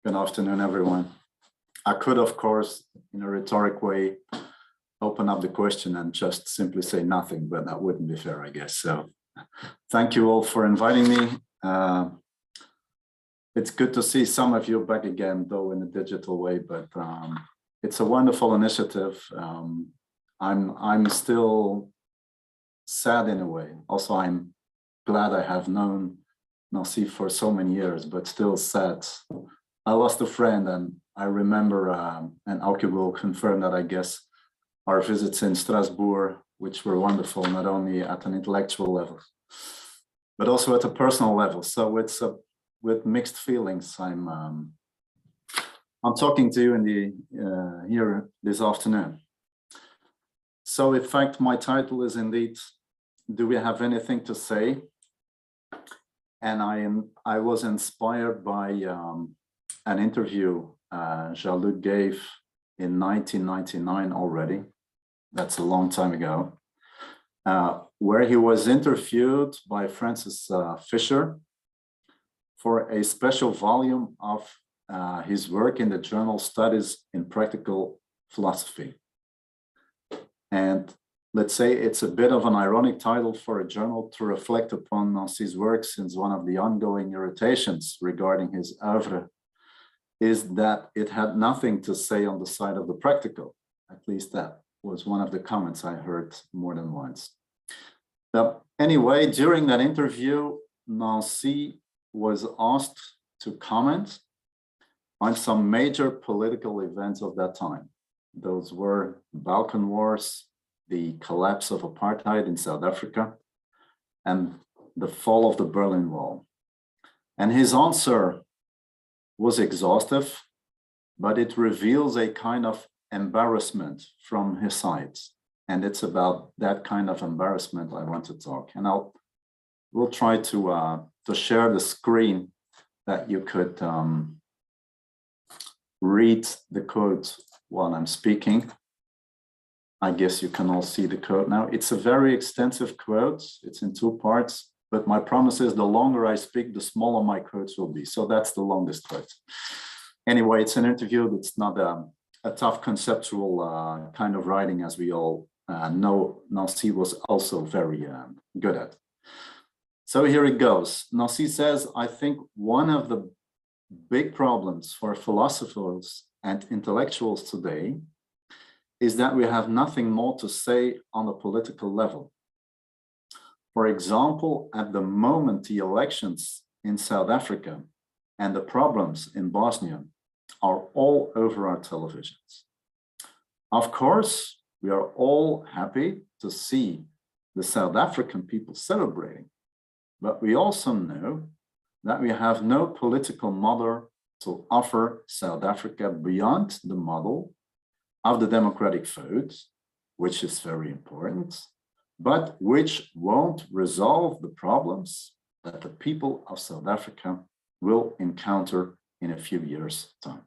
Good afternoon, everyone. I could, of course, in a rhetoric way, open up the question and just simply say nothing, but that wouldn't be fair, I guess. So thank you all for inviting me. It's good to see some of you back again, though in a digital way, but it's a wonderful initiative. I'm still sad in a way. Also, I'm glad I have known Nancy for so many years, but still sad. I lost a friend, and I remember, and Auke will confirm that, I guess, our visits in Strasbourg, which were wonderful, not only at an intellectual level, but also at a personal level. So it's with mixed feelings. I'm talking to you in the here this afternoon. So in fact, my title is indeed, do we have anything to say? And I was inspired by an interview Jean-Luc gave in 1999 already. That's a long time ago, where he was interviewed by Francis Fisher for a special volume of his work in the journal Studies in Practical Philosophy. And let's say it's a bit of an ironic title for a journal to reflect upon Nancy's work, since one of the ongoing irritations regarding his oeuvre is that it had nothing to say on the side of the practical. At least that was one of the comments I heard more than once. Now, anyway, during that interview, Nancy was asked to comment on some major political events of that time. Those were Balkan Wars, the collapse of apartheid in South Africa, and the fall of the Berlin Wall. And his answer was exhaustive, but it reveals a kind of embarrassment from his side. And it's about that kind of embarrassment I want to talk. And we'll try to share the screen that you could read the quote while I'm speaking. I guess you can all see the quote now. It's a very extensive quote. It's in two parts, but my promise is the longer I speak, the smaller my quotes will be. So that's the longest quote. Anyway, it's an interview. It's not a tough conceptual kind of writing, as we all know Nancy was also very good at. So here it goes. Nancy says, I think one of the big problems for philosophers and intellectuals today is that we have nothing more to say on the political level. For example, at the moment, the elections in South Africa and the problems in Bosnia are all over our televisions. Of course, we are all happy to see the South African people celebrating, but we also know that we have no political model to offer South Africa beyond the model of the democratic vote, which is very important, but which won't resolve the problems that the people of South Africa will encounter in a few years' time.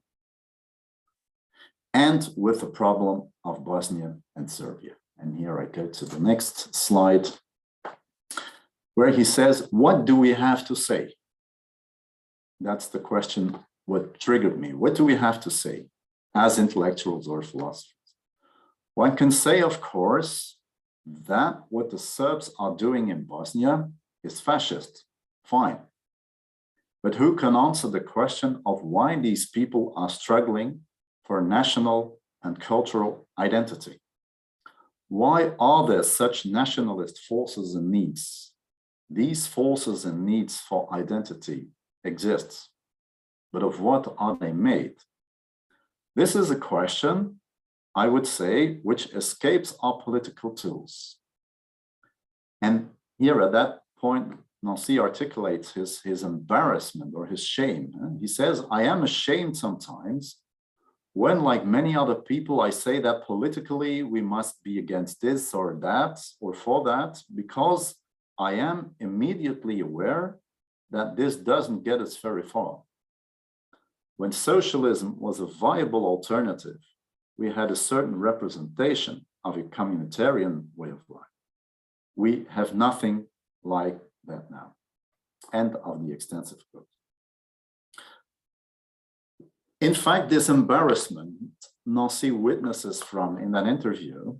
And with the problem of Bosnia and Serbia. And here I go to the next slide, where he says, what do we have to say? That's the question, what triggered me. What do we have to say as intellectuals or philosophers? One can say, of course, that what the Serbs are doing in Bosnia is fascist, fine. But who can answer the question of why these people are struggling for national and cultural identity? Why are there such nationalist forces and needs? These forces and needs for identity exist, but of what are they made? This is a question, I would say, which escapes our political tools. And here at that point, Nancy articulates his embarrassment or his shame. He says, I am ashamed sometimes when, like many other people, I say that politically we must be against this or that or for that, because I am immediately aware that this doesn't get us very far. When socialism was a viable alternative, we had a certain representation of a communitarian way of life. We have nothing like that now. End of the extensive quote. In fact, this embarrassment Nancy witnesses from in that interview,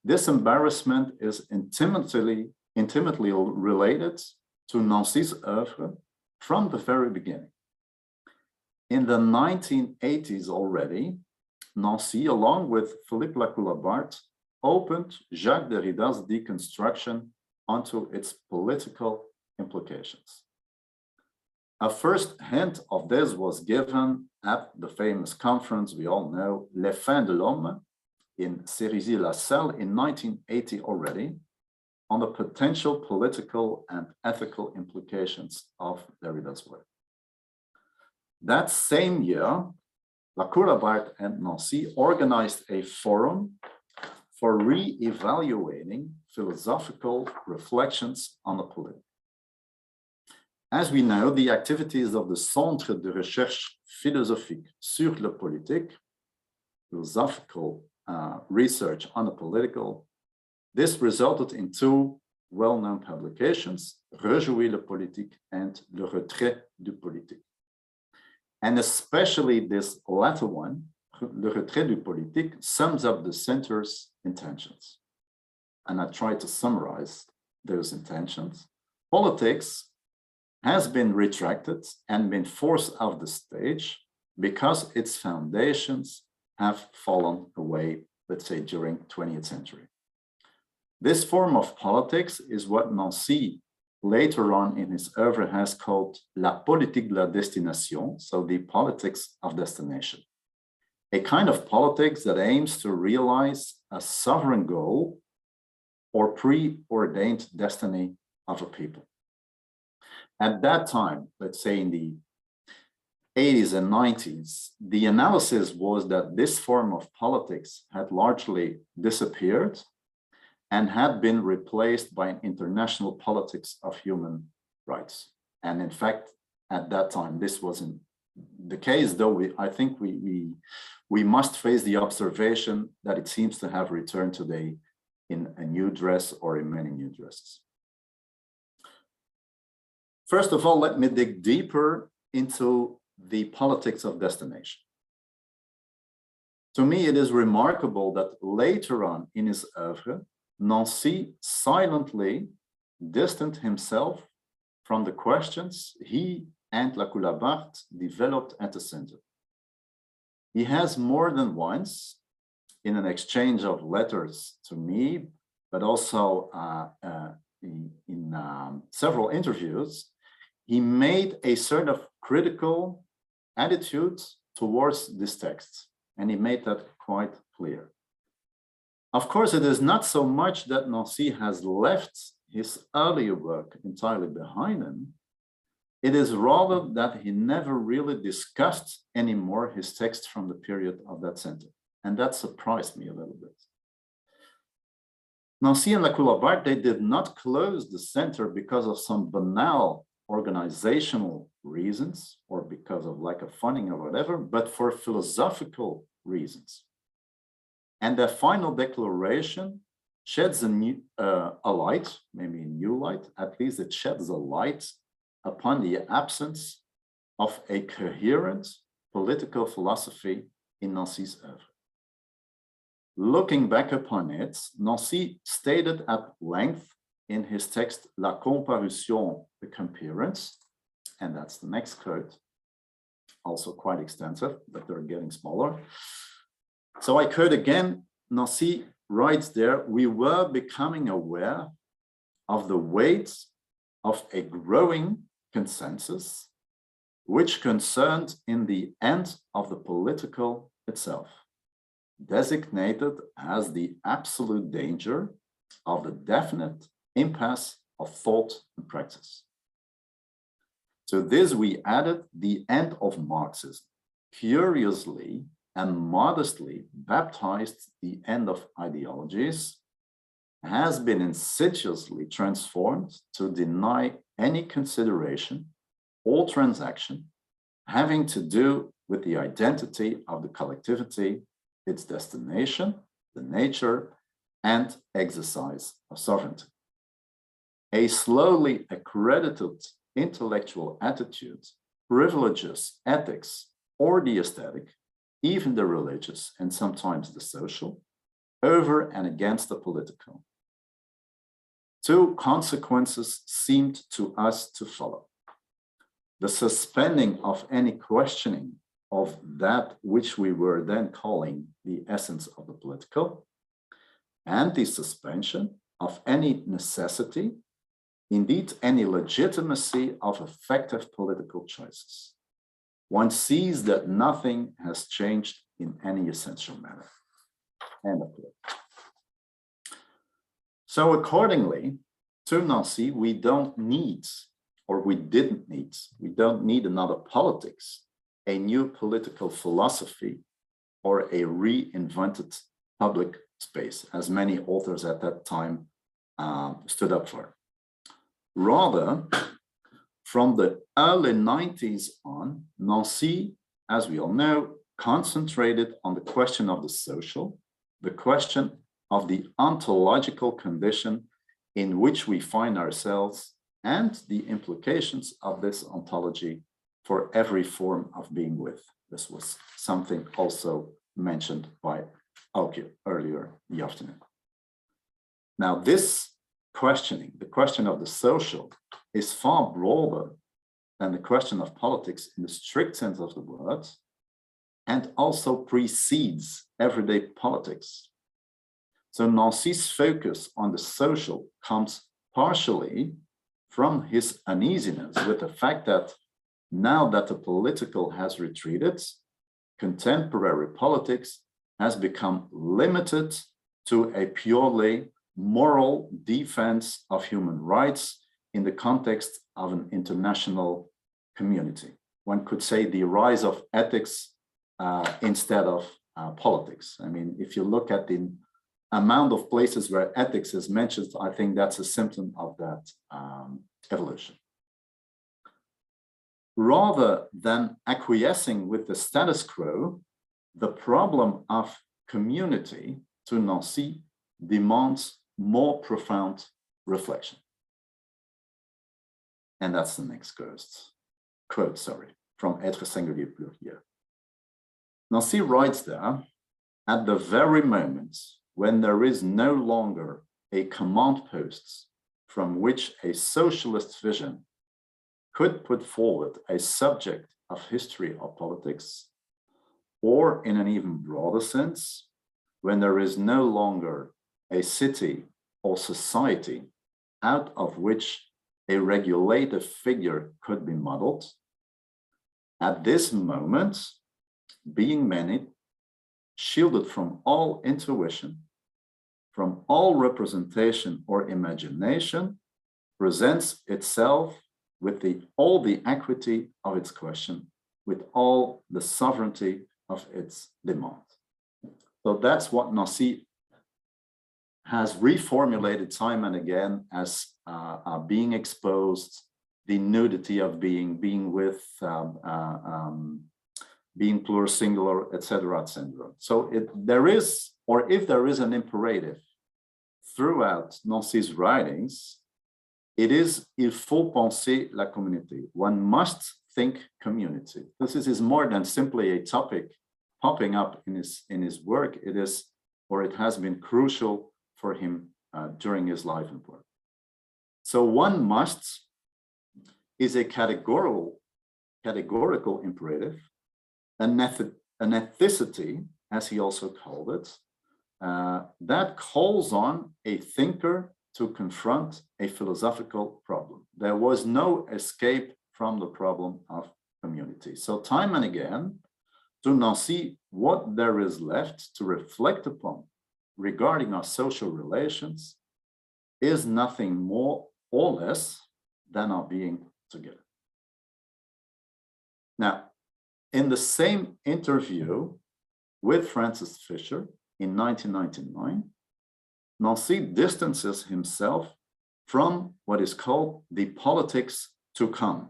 this embarrassment is intimately related to Nancy's oeuvre from the very beginning. In the 1980s already, Nancy, along with Philippe Lacoue-Labarthe, opened Jacques Derrida's deconstruction onto its political implications. A first hint of this was given at the famous conference we all know, Les Fins de l'Homme, in Cerisy-la-Salle in 1980 already, on the potential political and ethical implications of Derrida's work. That same year, Lacoue-Labarthe and Nancy organized a forum for re-evaluating philosophical reflections on the political. As we know, the activities of the Centre de Recherche Philosophique sur le Politique, philosophical research on the political, this resulted in two well-known publications, Rejouer le politique and Le retrait du politique. And especially this latter one, Le retrait du politique, sums up the center's intentions. And I try to summarize those intentions. Politics has been retracted and been forced off the stage because its foundations have fallen away, let's say, during 20th century. This form of politics is what Nancy later on in his oeuvre has called la politique de la destination, so the politics of destination. A kind of politics that aims to realize a sovereign goal or preordained destiny of a people. At that time, let's say in the 80s and 90s, the analysis was that this form of politics had largely disappeared and had been replaced by an international politics of human rights. And in fact, at that time, this wasn't the case, though I think we must face the observation that it seems to have returned today in a new dress or in many new dresses. First of all, let me dig deeper into the politics of destination. To me, it is remarkable that later on in his oeuvre, Nancy silently distanced himself from the questions he and Lacoue-Labarthe developed at the center. He has more than once, in an exchange of letters to me, but also in several interviews, he made a sort of critical attitude towards this text, and he made that quite clear. Of course, it is not so much that Nancy has left his earlier work entirely behind him. It is rather that he never really discussed anymore his text from the period of that center. And that surprised me a little bit. Nancy and Lacoue-Labarthe, they did not close the center because of some banal organizational reasons or because of lack of funding or whatever, but for philosophical reasons. And their final declaration sheds a light, maybe a new light, at least it sheds a light upon the absence of a coherent political philosophy in Nancy's oeuvre. Looking back upon it, Nancy stated at length in his text, La Comparution, the Coherence, and that's the next quote, also quite extensive, but they're getting smaller. So I quote again, Nancy writes there, we were becoming aware of the weight of a growing consensus, which concerned in the end of the political itself, designated as the absolute danger of the definite impasse of thought and practice. To this we added the end of Marxism, curiously and modestly baptized the end of ideologies, has been insidiously transformed to deny any consideration or transaction having to do with the identity of the collectivity, its destination, the nature, and exercise of sovereignty. A slowly accredited intellectual attitude privileges ethics or the aesthetic, even the religious and sometimes the social, over and against the political. Two consequences seemed to us to follow: the suspending of any questioning of that which we were then calling the essence of the political, and the suspension of any necessity, indeed any legitimacy of effective political choices. One sees that nothing has changed in any essential manner. End of quote. So accordingly, to Nancy, we don't need another politics, a new political philosophy, or a reinvented public space, as many authors at that time stood up for. Rather, from the early 90s on, Nancy, as we all know, concentrated on the question of the social, the question of the ontological condition in which we find ourselves, and the implications of this ontology for every form of being with. This was something also mentioned by Auke earlier in the afternoon. Now, this questioning, the question of the social, is far broader than the question of politics in the strict sense of the word, and also precedes everyday politics. So Nancy's focus on the social comes partially from his uneasiness with the fact that now that the political has retreated, contemporary politics has become limited to a purely moral defense of human rights in the context of an international community. One could say the rise of ethics instead of politics. I mean, if you look at the amount of places where ethics is mentioned, I think that's a symptom of that evolution. Rather than acquiescing with the status quo, the problem of community, to Nancy, demands more profound reflection. And that's the next quote, from Être singulier pluriel. Nancy writes there, at the very moment when there is no longer a command post from which a socialist vision could put forward a subject of history or politics, or in an even broader sense, when there is no longer a city or society out of which a regulative figure could be modeled, at this moment, being many, shielded from all intuition, from all representation or imagination, presents itself with all the equity of its question, with all the sovereignty of its demand. So that's what Nancy has reformulated time and again as being exposed, the nudity of being with, being plural, singular, etc., etc. So if there is an imperative throughout Nancy's writings, it is il faut penser la communauté. One must think community. This is more than simply a topic popping up in his work. It is, or it has been crucial for him during his life and work. So one must is a categorical imperative, an ethicity, as he also called it, that calls on a thinker to confront a philosophical problem. There was no escape from the problem of community. So time and again, to Nancy, what there is left to reflect upon regarding our social relations is nothing more or less than our being together. Now, in the same interview with Francis Fisher in 1999, Nancy distances himself from what is called the politics to come.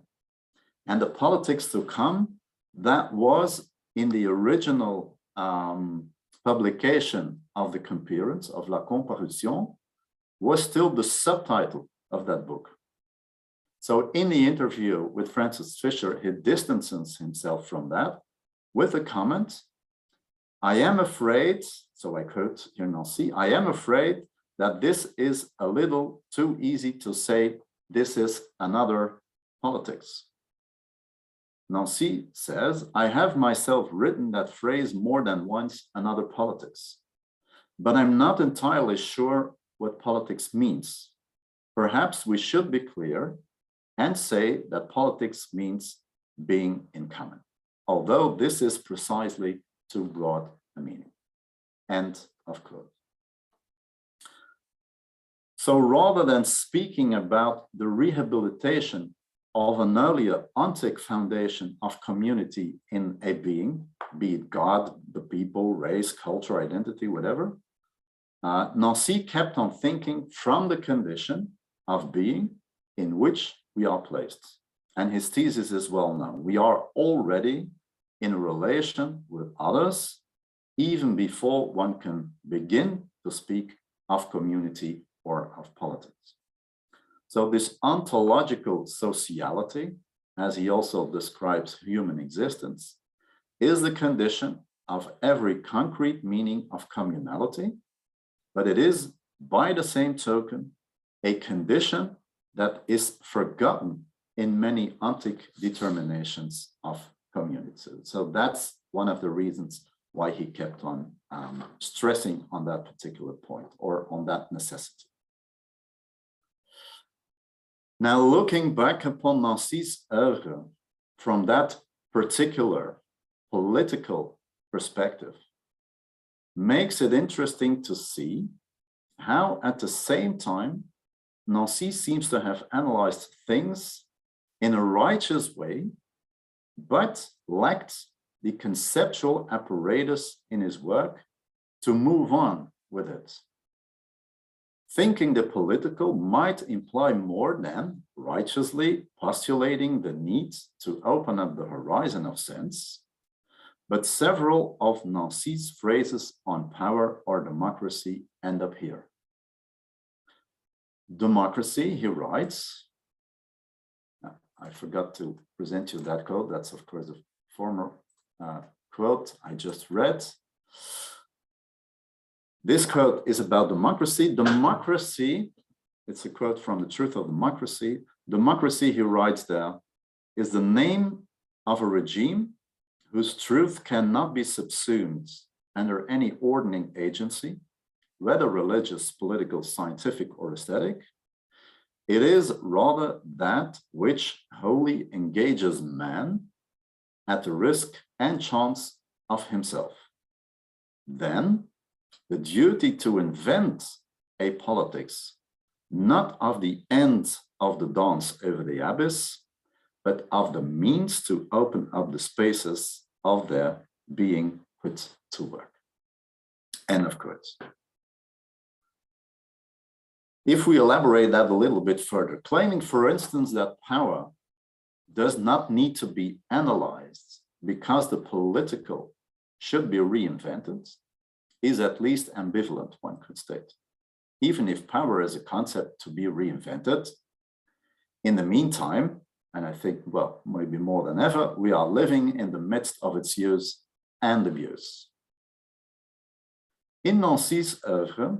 And the politics to come, that was in the original publication of the Coherence, of La Comparution, was still the subtitle of that book. So in the interview with Francis Fisher, he distances himself from that with a comment, I am afraid, so I quote here Nancy, I am afraid that this is a little too easy to say this is another politics. Nancy says, I have myself written that phrase more than once, another politics, but I'm not entirely sure what politics means. Perhaps we should be clear and say that politics means being in common, although this is precisely too broad a meaning. End of quote. So rather than speaking about the rehabilitation of an earlier ontic foundation of community in a being, be it God, the people, race, culture, identity, whatever, Nancy kept on thinking from the condition of being in which we are placed. And his thesis is well known. We are already in a relation with others, even before one can begin to speak of community or of politics. So this ontological sociality, as he also describes human existence, is the condition of every concrete meaning of communality, but it is by the same token a condition that is forgotten in many ontic determinations of community. So that's one of the reasons why he kept on stressing on that particular point or on that necessity. Now, looking back upon Nancy's oeuvre from that particular political perspective makes it interesting to see how at the same time Nancy seems to have analyzed things in a righteous way, but lacked the conceptual apparatus in his work to move on with it. Thinking the political might imply more than righteously postulating the need to open up the horizon of sense, but several of Nancy's phrases on power or democracy end up here. Democracy, he writes, I forgot to present you that quote. That's, of course, a former quote I just read. This quote is about democracy. Democracy, it's a quote from The Truth of Democracy. Democracy, he writes there, is the name of a regime whose truth cannot be subsumed under any ordering agency, whether religious, political, scientific, or aesthetic. It is rather that which wholly engages man at the risk and chance of himself. Then, the duty to invent a politics, not of the end of the dance over the abyss, but of the means to open up the spaces of their being put to work. End of quote. If we elaborate that a little bit further, claiming, for instance, that power does not need to be analyzed because the political should be reinvented, is at least ambivalent, one could state. Even if power is a concept to be reinvented, in the meantime, and I think, well, maybe more than ever, we are living in the midst of its use and abuse. In Nancy's oeuvre,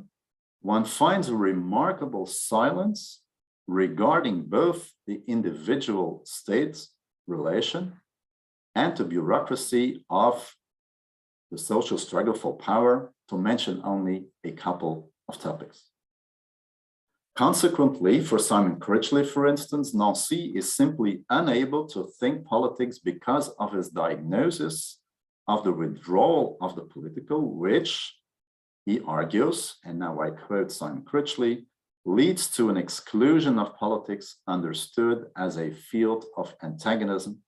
one finds a remarkable silence regarding both the individual state relation and the bureaucracy of the social struggle for power, to mention only a couple of topics. Consequently, for Simon Critchley, for instance, Nancy is simply unable to think politics because of his diagnosis of the withdrawal of the political, which, he argues, and now I quote Simon Critchley, leads to an exclusion of politics understood as a field of antagonism,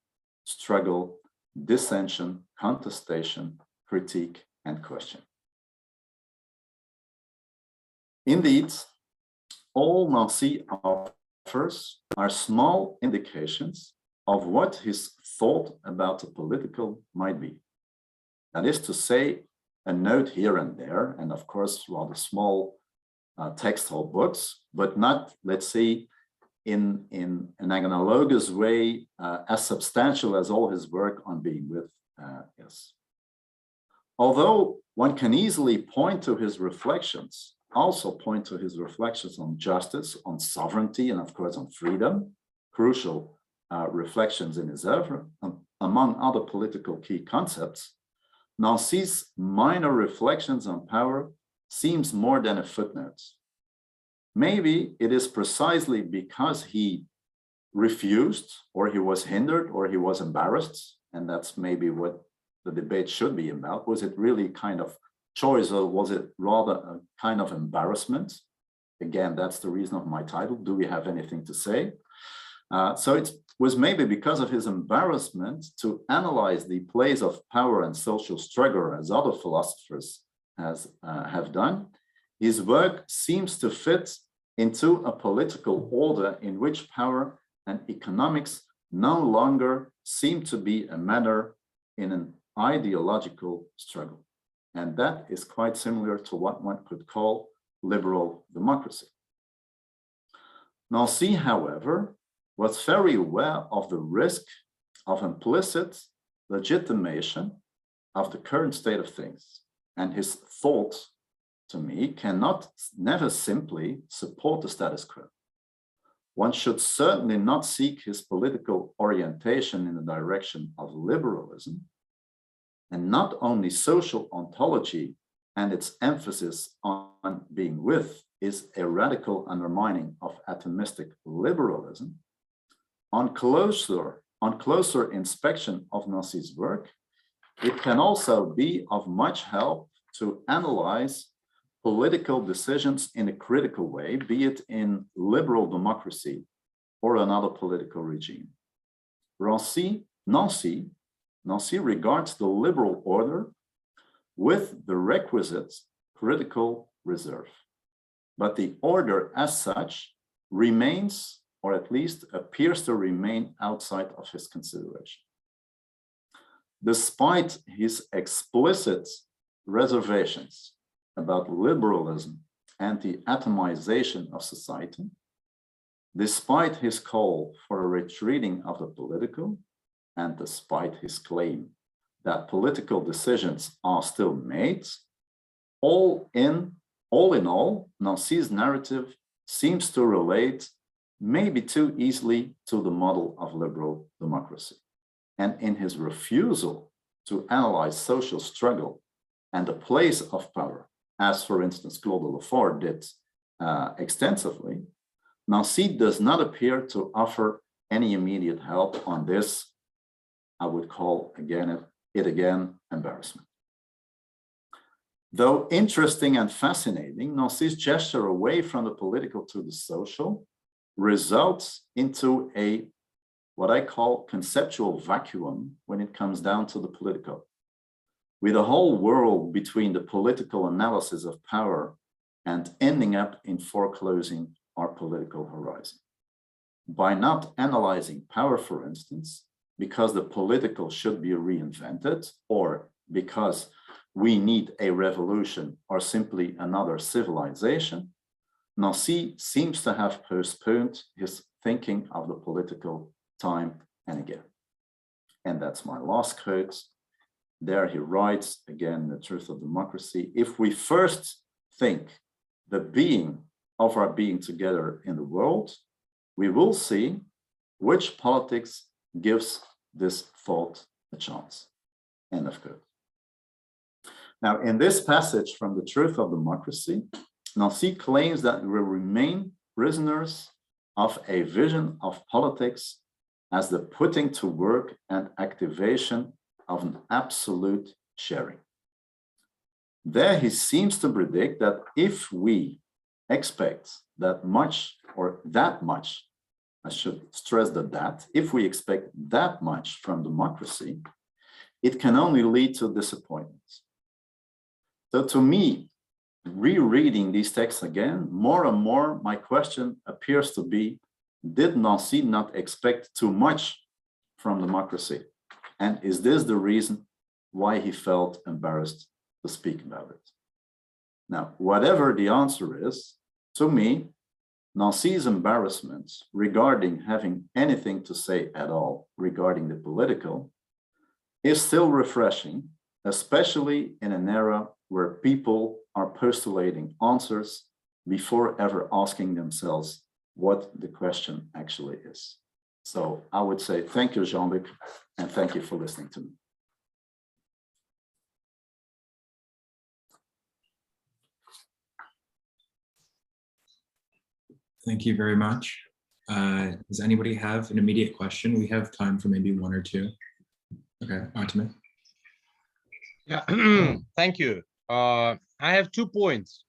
struggle, dissension, contestation, critique, and question. Indeed, all Nancy offers are small indications of what his thought about the political might be. That is to say, a note here and there, and of course, rather small textual books, but not, let's say, in an analogous way, as substantial as all his work on being with is. Although one can easily point to his reflections, also point to his reflections on justice, on sovereignty, and of course on freedom, crucial reflections in his oeuvre, among other political key concepts, Nancy's minor reflections on power seems more than a footnote. Maybe it is precisely because he refused, or he was hindered, or he was embarrassed, and that's maybe what the debate should be about. Was it really kind of choice, or was it rather a kind of embarrassment? Again, that's the reason of my title. Do we have anything to say? So it was maybe because of his embarrassment to analyze the place of power and social struggle, as other philosophers have done. His work seems to fit into a political order in which power and economics no longer seem to be a matter in an ideological struggle. And that is quite similar to what one could call liberal democracy. Nancy, however, was very aware of the risk of implicit legitimation of the current state of things. And his thought, to me, never simply support the status quo. One should certainly not seek his political orientation in the direction of liberalism, and not only social ontology and its emphasis on being with is a radical undermining of atomistic liberalism. On closer inspection of Nancy's work, it can also be of much help to analyze political decisions in a critical way, be it in liberal democracy or another political regime. Nancy regards the liberal order with the requisite critical reserve, but the order as such remains, or at least appears to remain, outside of his consideration. Despite his explicit reservations about liberalism and the atomization of society, despite his call for a retreating of the political, and despite his claim that political decisions are still made, all in all, Nancy's narrative seems to relate maybe too easily to the model of liberal democracy. And in his refusal to analyze social struggle and the place of power, as for instance Claude Lefort did extensively, Nancy does not appear to offer any immediate help on this, I would call again embarrassment. Though interesting and fascinating, Nancy's gesture away from the political to the social results into a what I call conceptual vacuum when it comes down to the political, with a whole world between the political analysis of power and ending up in foreclosing our political horizon. By not analyzing power, for instance, because the political should be reinvented, or because we need a revolution or simply another civilization, Nancy seems to have postponed his thinking of the political time and again. And that's my last quote. There he writes, again, The Truth of Democracy: if we first think the being of our being together in the world, we will see which politics gives this thought a chance. End of quote. Now, in this passage from The Truth of Democracy, Nancy claims that we remain prisoners of a vision of politics as the putting to work and activation of an absolute sharing. There he seems to predict that if we expect that much, or that much, I should stress that if we expect that much from democracy, it can only lead to disappointment. So to me, rereading these texts again, more and more, my question appears to be, did Nancy not expect too much from democracy? And is this the reason why he felt embarrassed to speak about it? Now, whatever the answer is, to me, Nancy's embarrassment regarding having anything to say at all regarding the political is still refreshing, especially in an era where people are postulating answers before ever asking themselves what the question actually is. So I would say thank you, Jean-Luc, and thank you for listening to me. Thank you very much. Does anybody have an immediate question? We have time for maybe one or two. Okay, Artemis. Yeah, thank you. I have 2 points.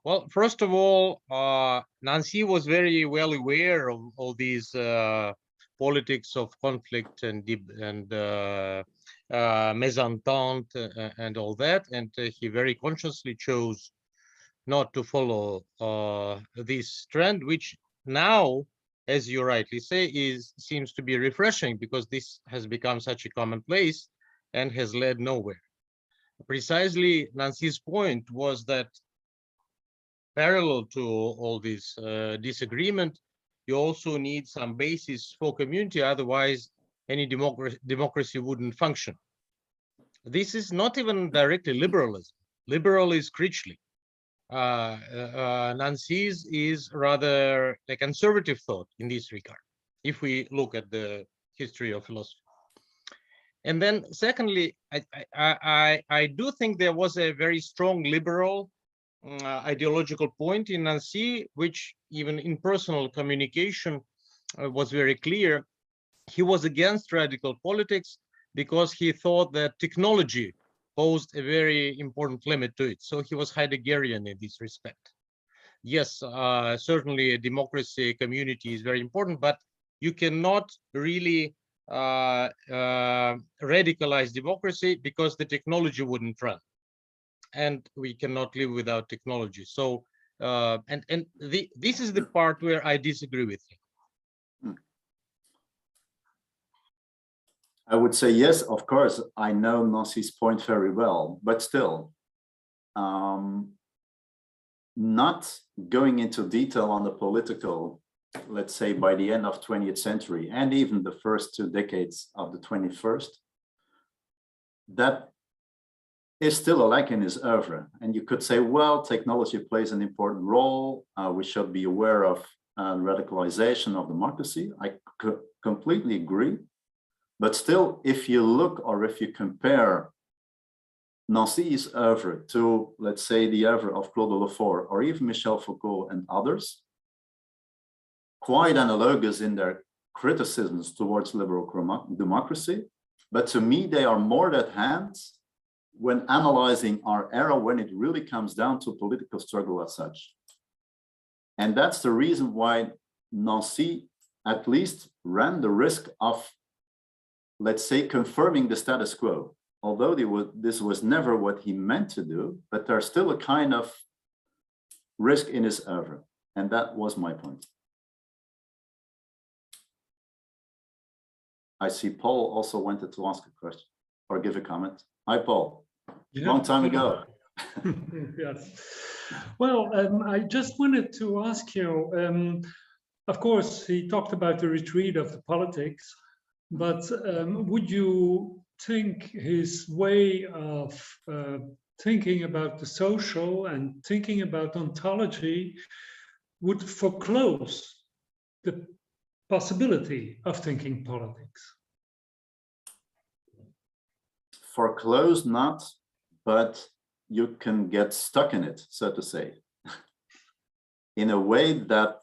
Well, first of all, Nancy was very well aware of all these politics of conflict and mésentente and all that, and he very consciously chose not to follow this trend, which now, as you rightly say, seems to be refreshing because this has become such a commonplace and has led nowhere. Precisely, Nancy's point was that parallel to all this disagreement, you also need some basis for community, otherwise any democracy wouldn't function. This is not even directly liberalism. Liberal is Critchley. Nancy's is rather a conservative thought in this regard, if we look at the history of philosophy. And then secondly, I do think there was a very strong liberal ideological point in Nancy, which even in personal communication was very clear. He was against radical politics because he thought that technology posed a very important limit to it. So he was Heideggerian in this respect. Yes, certainly a democracy community is very important, but you cannot really radicalize democracy because the technology wouldn't run. And we cannot live without technology. So, this is the part where I disagree with him. I would say yes, of course, I know Nancy's point very well, but still, not going into detail on the political, let's say by the end of 20th century and even the first 2 decades of the 21st, that is still a lack in his oeuvre. And you could say, well, technology plays an important role. We should be aware of radicalization of democracy. I completely agree. But still, if you look or if you compare Nancy's oeuvre to, let's say, the oeuvre of Claude Lefort or even Michel Foucault and others, quite analogous in their criticisms towards liberal democracy. But to me, they are more at hand when analyzing our era, when it really comes down to political struggle as such. And that's the reason why Nancy at least ran the risk of, let's say, confirming the status quo. Although this was never what he meant to do, but there's still a kind of risk in his oeuvre. And that was my point. I see Paul also wanted to ask a question or give a comment. Hi, Paul. Yeah. Long time ago. Yes. Well, I just wanted to ask you, of course, he talked about the retreat of the politics, but would you think his way of thinking about the social and thinking about ontology would foreclose the possibility of thinking politics? Foreclose not, but you can get stuck in it, so to say, in a way that,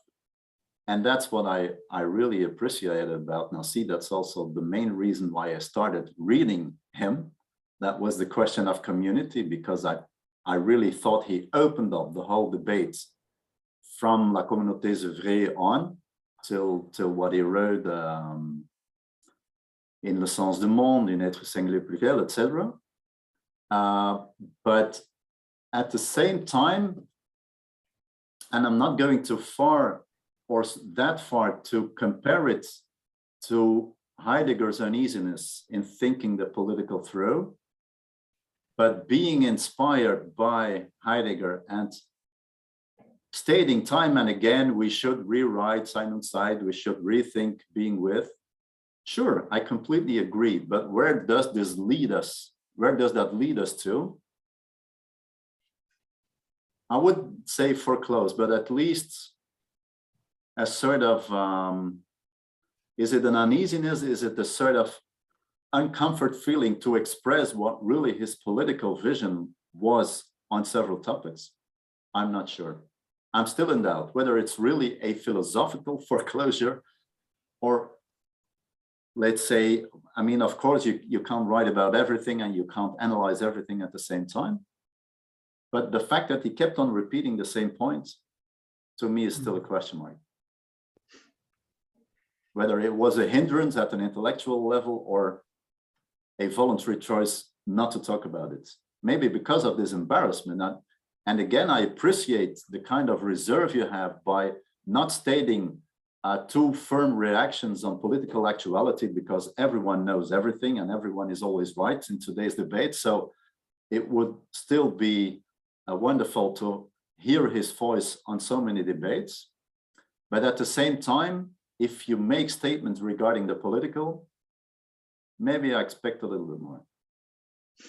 and that's what I really appreciated about Nancy. That's also the main reason why I started reading him. That was the question of community, because I really thought he opened up the whole debate from La Communauté œuvrée on till what he wrote in Le Sens du Monde, in Être singulier pluriel, etc. But at the same time, and I'm not going too far or that far to compare it to Heidegger's uneasiness in thinking the political through, but being inspired by Heidegger and stating time and again, we should rewrite side on side, we should rethink being with, Sure, I completely agree. But where does this lead us? Where does that lead us to? I would say foreclose, but at least a sort of, is it an uneasiness? Is it a sort of uncomfort feeling to express what really his political vision was on several topics? I'm not sure. I'm still in doubt whether it's really a philosophical foreclosure, or let's say, I mean, of course, you can't write about everything and you can't analyze everything at the same time. But the fact that he kept on repeating the same points, to me, is still a question mark. Whether it was a hindrance at an intellectual level or a voluntary choice not to talk about it. Maybe because of this embarrassment. And again, I appreciate the kind of reserve you have by not stating too firm reactions on political actuality, because everyone knows everything and everyone is always right in today's debate. So it would still be wonderful to hear his voice on so many debates. But at the same time, if you make statements regarding the political, maybe I expect a little bit more.